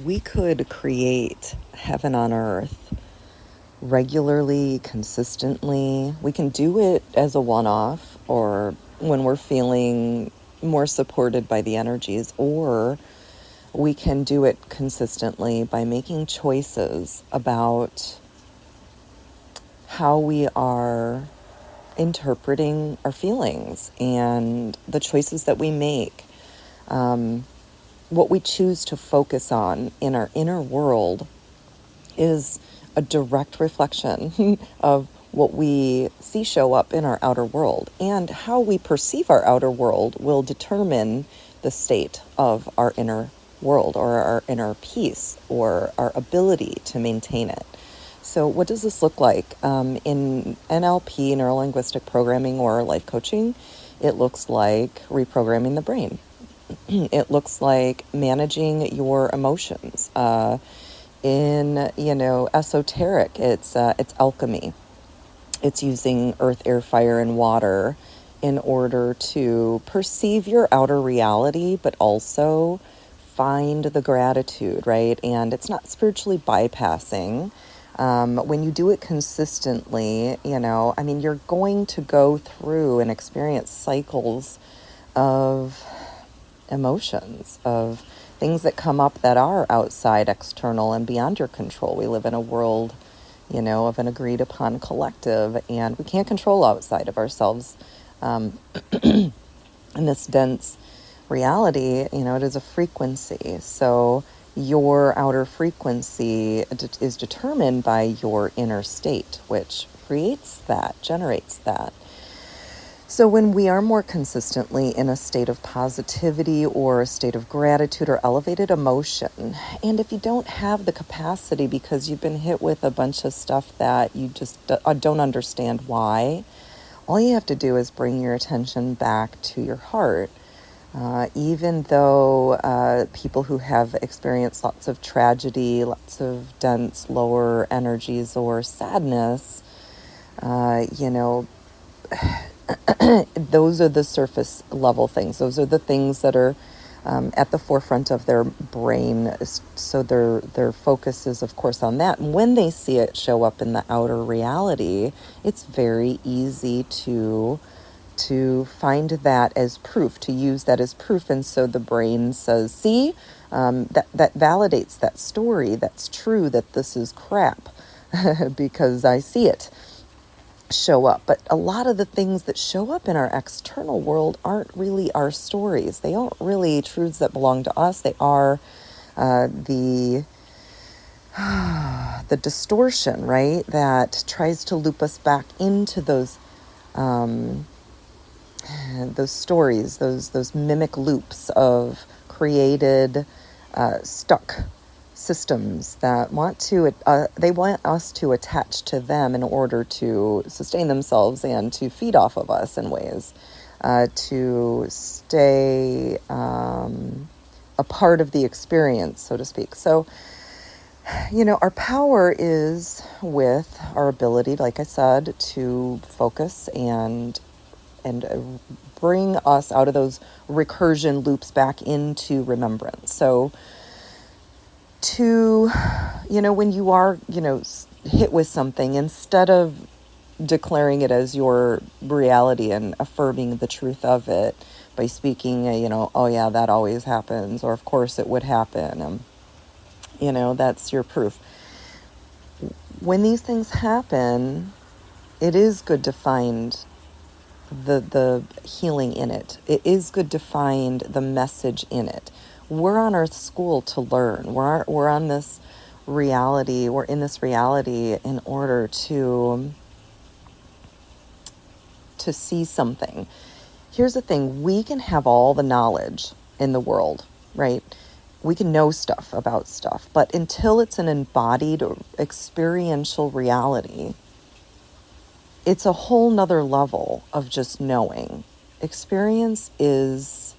we could create heaven on earth regularly, consistently. We can do it as a one-off or when we're feeling more supported by the energies, or we can do it consistently by making choices about how we are interpreting our feelings and the choices that we make. What we choose to focus on in our inner world is a direct reflection of what we see show up in our outer world. And how we perceive our outer world will determine the state of our inner world, or our inner peace, or our ability to maintain it. So what does this look like? In NLP, neuro-linguistic programming, or life coaching, it looks like reprogramming the brain. It looks like managing your emotions. In esoteric, it's alchemy. It's using earth, air, fire, and water in order to perceive your outer reality, but also find the gratitude, right? And it's not spiritually bypassing. When you do it consistently, you're going to go through and experience cycles of emotions, of things that come up that are outside, external, and beyond your control. We live in a world, of an agreed upon collective, and we can't control outside of ourselves. In this dense reality, it is a frequency. So your outer frequency is determined by your inner state, which generates that. So when we are more consistently in a state of positivity or a state of gratitude or elevated emotion, and if you don't have the capacity because you've been hit with a bunch of stuff that you just don't understand why, all you have to do is bring your attention back to your heart. Even though people who have experienced lots of tragedy, lots of dense lower energies or sadness, those are the surface level things. Those are the things that are at the forefront of their brain. So their focus is, of course, on that. And when they see it show up in the outer reality, it's very easy to find that as proof, to use that as proof. And so the brain says, see, that validates that story. That's true, that this is crap because I see it show up. But a lot of the things that show up in our external world aren't really our stories. They aren't really truths that belong to us. They are the distortion, right, that tries to loop us back into those stories, those mimic loops of created stuck systems that want us to attach to them in order to sustain themselves and to feed off of us in ways, to stay a part of the experience, so to speak. So, our power is with our ability, like I said, to focus and bring us out of those recursion loops back into remembrance. So when you are, hit with something, instead of declaring it as your reality and affirming the truth of it by speaking, oh yeah, that always happens, or of course it would happen, that's your proof. When these things happen, it is good to find the healing in it. It is good to find the message in it. We're on Earth School to learn. We're on this reality. We're in this reality in order to see something. Here's the thing: we can have all the knowledge in the world, right? We can know stuff about stuff, but until it's an embodied or experiential reality, it's a whole nother level of just knowing. Experience is,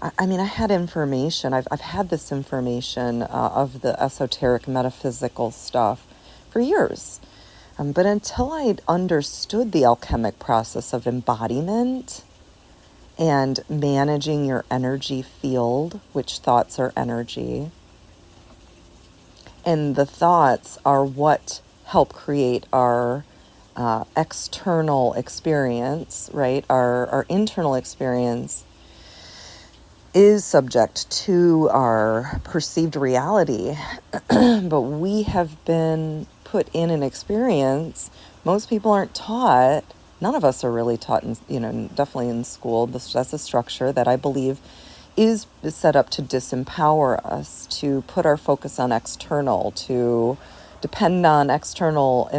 I had information. I've had this information of the esoteric metaphysical stuff for years. But until I'd understood the alchemic process of embodiment and managing your energy field, which thoughts are energy, And the thoughts are what help create our external experience, right? Our internal experience is subject to our perceived reality, but we have been put in an experience. Most people aren't taught. None of us are really taught, definitely in school. That's a structure that I believe is set up to disempower us, to put our focus on external, to depend on external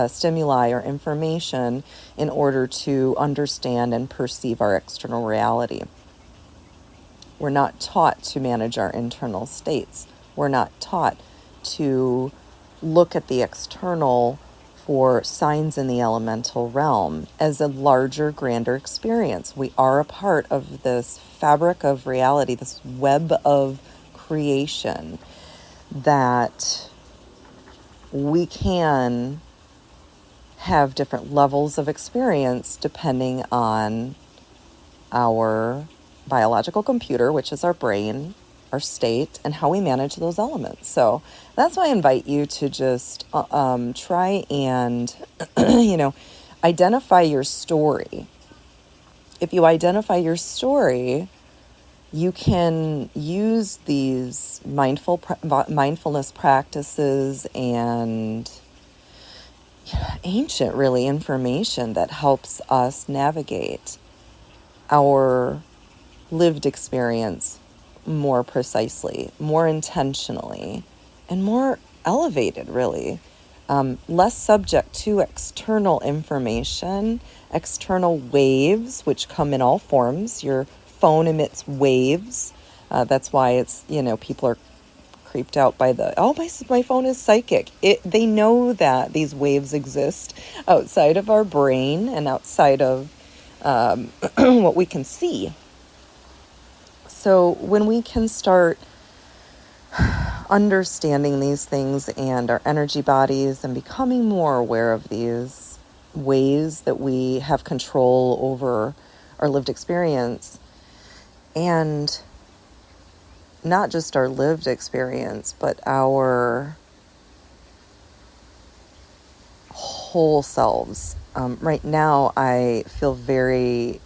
stimuli or information in order to understand and perceive our external reality. We're not taught to manage our internal states. We're not taught to look at the external for signs in the elemental realm as a larger, grander experience. We are a part of this fabric of reality, this web of creation that we can have different levels of experience depending on our biological computer, which is our brain, our state, and how we manage those elements. So that's why I invite you to just try and, identify your story. If you identify your story, you can use these mindfulness practices and ancient, really, information that helps us navigate our lived experience more precisely, more intentionally, and more elevated, really. Less subject to external information, external waves, which come in all forms. Your phone emits waves. That's why it's, people are creeped out by my phone is psychic. They know that these waves exist outside of our brain and outside of what we can see. So when we can start understanding these things and our energy bodies and becoming more aware of these ways that we have control over our lived experience, and not just our lived experience, but our whole selves. Right now, I feel very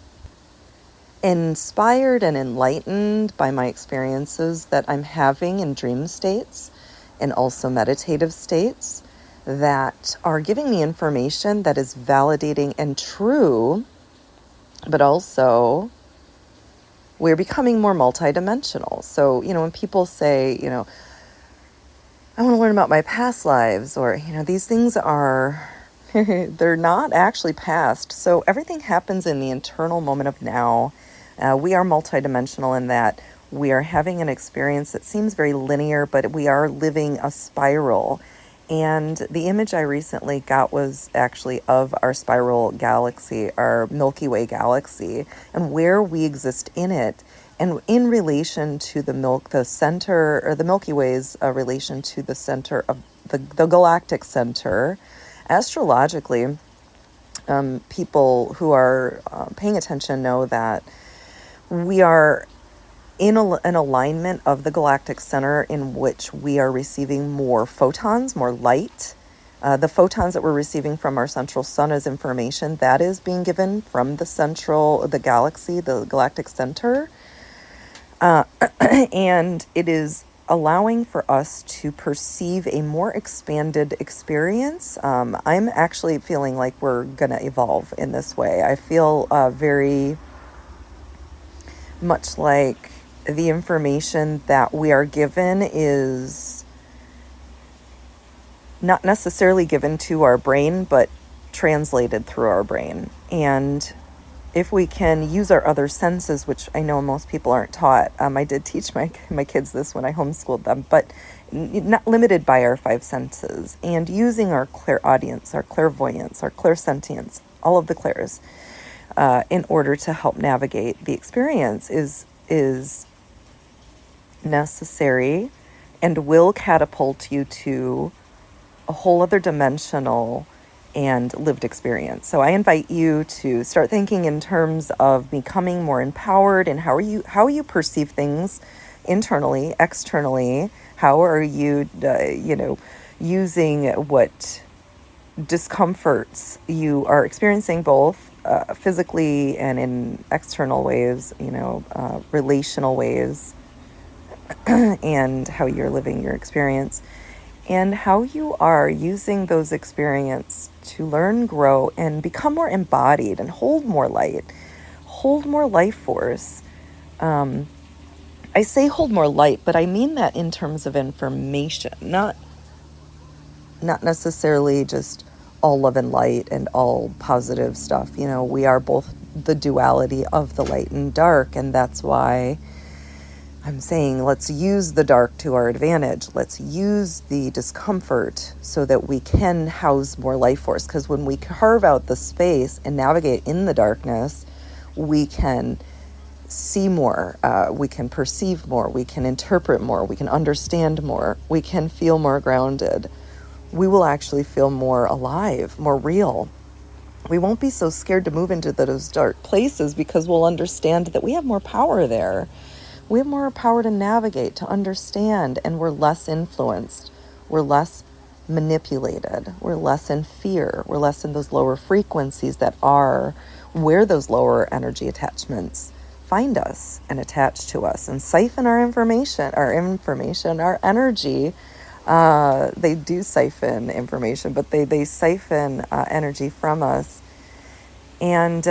inspired and enlightened by my experiences that I'm having in dream states and also meditative states that are giving me information that is validating and true, but also we're becoming more multidimensional. So, when people say, I want to learn about my past lives, or, these things are, they're not actually past. So everything happens in the internal moment of now. We are multidimensional in that we are having an experience that seems very linear, but we are living a spiral. And the image I recently got was actually of our spiral galaxy, our Milky Way galaxy, and where we exist in it. And in relation to the center, or the Milky Way's relation to the center of the galactic center, astrologically, people who are paying attention know that we are in an alignment of the galactic center in which we are receiving more photons, more light. The photons that we're receiving from our central sun as information, that is being given from the galaxy, the galactic center. And it is allowing for us to perceive a more expanded experience. I'm actually feeling like we're going to evolve in this way. I feel very much like the information that we are given is not necessarily given to our brain, but translated through our brain. And if we can use our other senses, which I know most people aren't taught. I did teach my kids this when I homeschooled them, but not limited by our five senses, and using our clairaudience, our clairvoyance, our clairsentience, all of the clairs, in order to help navigate the experience is necessary and will catapult you to a whole other dimensional and lived experience. So I invite you to start thinking in terms of becoming more empowered and how you perceive things. internally, externally. How are you, using what discomforts you are experiencing, both physically and in external ways, relational ways, and how you're living your experience, and how you are using those experiences to learn, grow, and become more embodied and hold more light, hold more life force. I say hold more light, but I mean that in terms of information, not necessarily just all love and light and all positive stuff. We are both the duality of the light and dark, and that's why I'm saying let's use the dark to our advantage. Let's use the discomfort so that we can house more life force. Because when we carve out the space and navigate in the darkness, we can see more, we can perceive more, we can interpret more, we can understand more, we can feel more grounded. We will actually feel more alive, more real. We won't be so scared to move into those dark places because we'll understand that we have more power there. We have more power to navigate, to understand, and we're less influenced. We're less manipulated. We're less in fear. We're less in those lower frequencies that are where those lower energy attachments find us and attach to us and siphon our energy. They do siphon information, but they siphon energy from us. And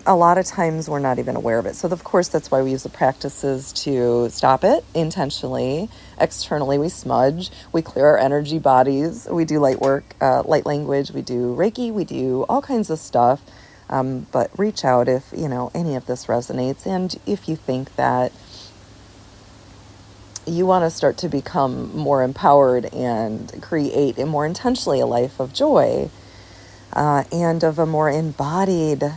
a lot of times we're not even aware of it. So, of course, that's why we use the practices to stop it intentionally. Externally, we smudge, we clear our energy bodies, we do light work, light language, we do Reiki, we do all kinds of stuff. But reach out if, any of this resonates. And if you think that you want to start to become more empowered and create more intentionally a life of joy, and of a more embodied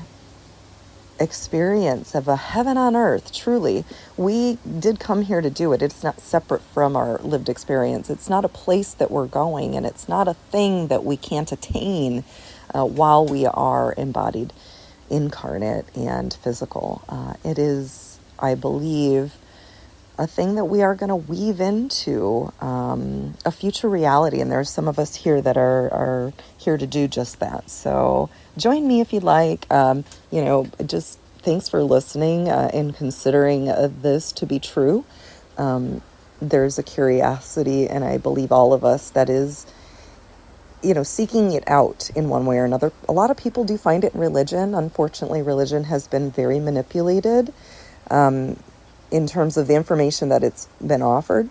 experience of a heaven on earth, truly. We did come here to do it. It's not separate from our lived experience. It's not a place that we're going, and it's not a thing that we can't attain while we are embodied, incarnate, and physical. It is, I believe, a thing that we are going to weave into a future reality. And there's some of us here that are here to do just that. So join me if you'd like. Just thanks for listening and considering this to be true. There's a curiosity, and I believe all of us, that is, seeking it out in one way or another. A lot of people do find it in religion. Unfortunately, religion has been very manipulated in terms of the information that it's been offered.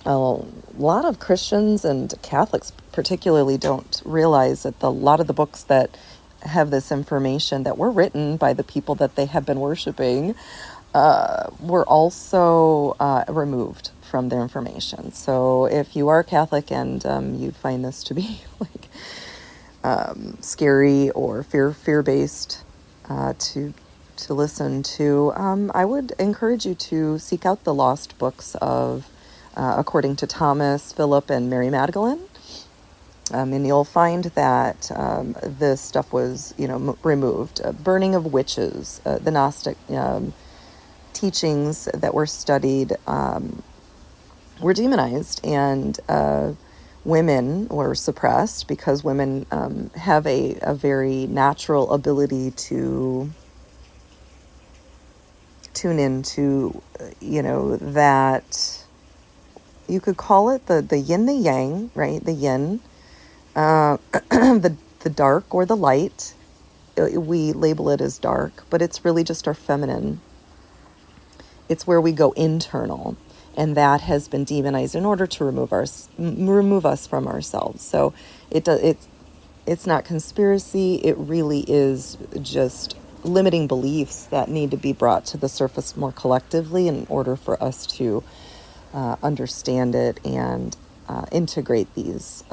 A lot of Christians and Catholics particularly don't realize that a lot of the books that have this information that were written by the people that they have been worshiping were also removed from their information. So if you are Catholic and you find this to be scary or fear-based to listen to, I would encourage you to seek out the lost books of according to Thomas, Philip, and Mary Magdalene. And you'll find that this stuff was, removed. Burning of witches, the Gnostic teachings that were studied were demonized, and women were suppressed because women have a very natural ability to tune into, that you could call it the yin, the yang, right? The yin, the dark or the light. We label it as dark, but it's really just our feminine. It's where we go internal, and that has been demonized in order to remove us from ourselves. So it's not conspiracy. It really is just limiting beliefs that need to be brought to the surface more collectively in order for us to understand it and integrate this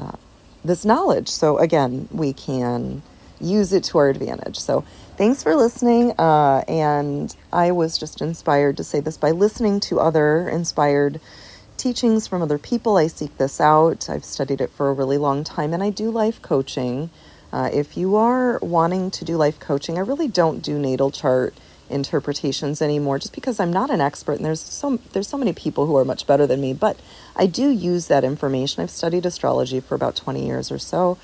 knowledge. So again, we can use it to our advantage. So thanks for listening. And I was just inspired to say this by listening to other inspired teachings from other people. I seek this out. I've studied it for a really long time, and I do life coaching. If you are wanting to do life coaching, I really don't do natal chart interpretations anymore, just because I'm not an expert, and there's so many people who are much better than me, but I do use that information. I've studied astrology for about 20 years or so,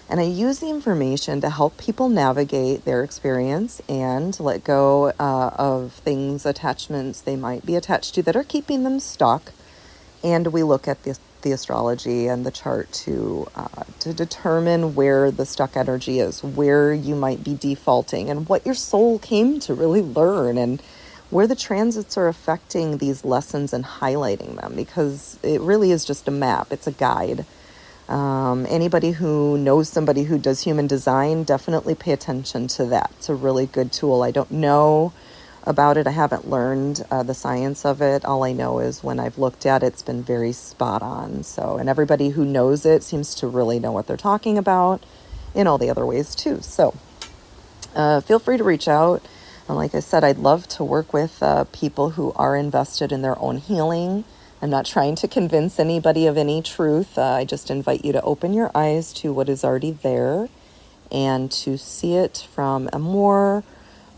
and I use the information to help people navigate their experience and let go of things, attachments they might be attached to that are keeping them stuck. And we look at the astrology and the chart to determine where the stuck energy is, where you might be defaulting, and what your soul came to really learn, and where the transits are affecting these lessons and highlighting them, because it really is just a map. It's a guide. Anybody who knows somebody who does human design, definitely pay attention to that. It's a really good tool. I don't know about it. I haven't learned the science of it. All I know is when I've looked at it, it's been very spot on. So, and everybody who knows it seems to really know what they're talking about in all the other ways too. So feel free to reach out. And like I said, I'd love to work with people who are invested in their own healing. I'm not trying to convince anybody of any truth. I just invite you to open your eyes to what is already there and to see it from a more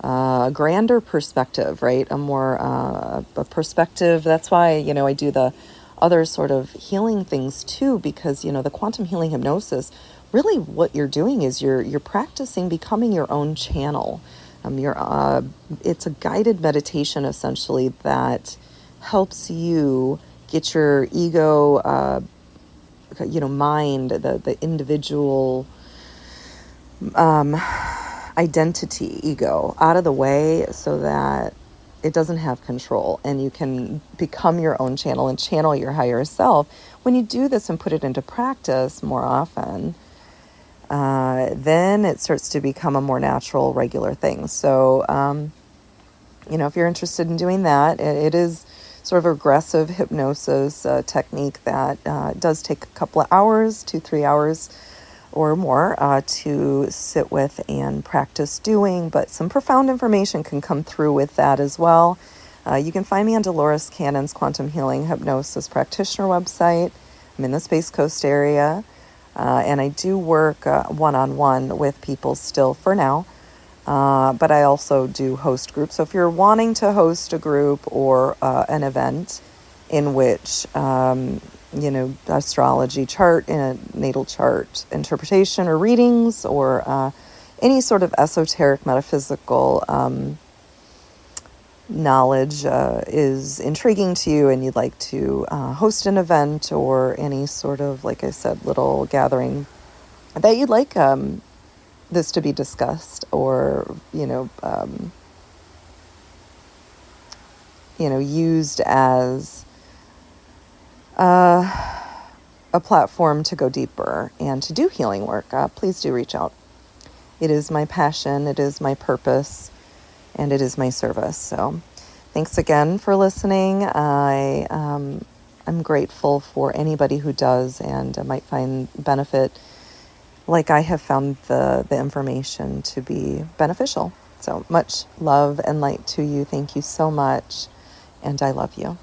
grander perspective, right? A more a perspective. That's why, I do the other sort of healing things too, because, the quantum healing hypnosis, really what you're doing is you're practicing becoming your own channel. It's a guided meditation essentially that helps you get your ego, mind, the individual identity, ego, out of the way so that it doesn't have control, and you can become your own channel and channel your higher self. When you do this and put it into practice more often, then it starts to become a more natural, regular thing. So, if you're interested in doing that, it is sort of a regressive hypnosis technique that does take a couple of hours, 2-3 hours or more to sit with and practice doing, but some profound information can come through with that as well. You can find me on Dolores Cannon's Quantum Healing Hypnosis Practitioner website. I'm in the Space Coast area, and I do work one-on-one with people still for now. But I also do host groups. So if you're wanting to host a group or an event in which, astrology chart, natal chart interpretation or readings, or any sort of esoteric metaphysical knowledge is intriguing to you, and you'd like to host an event or any sort of, like I said, little gathering that you'd like this to be discussed, or used as a platform to go deeper and to do healing work, please do reach out. It is my passion, it is my purpose, and it is my service. So thanks again for listening. I'm grateful for anybody who does and might find benefit, like I have found the information to be beneficial. So much love and light to you. Thank you so much, and I love you.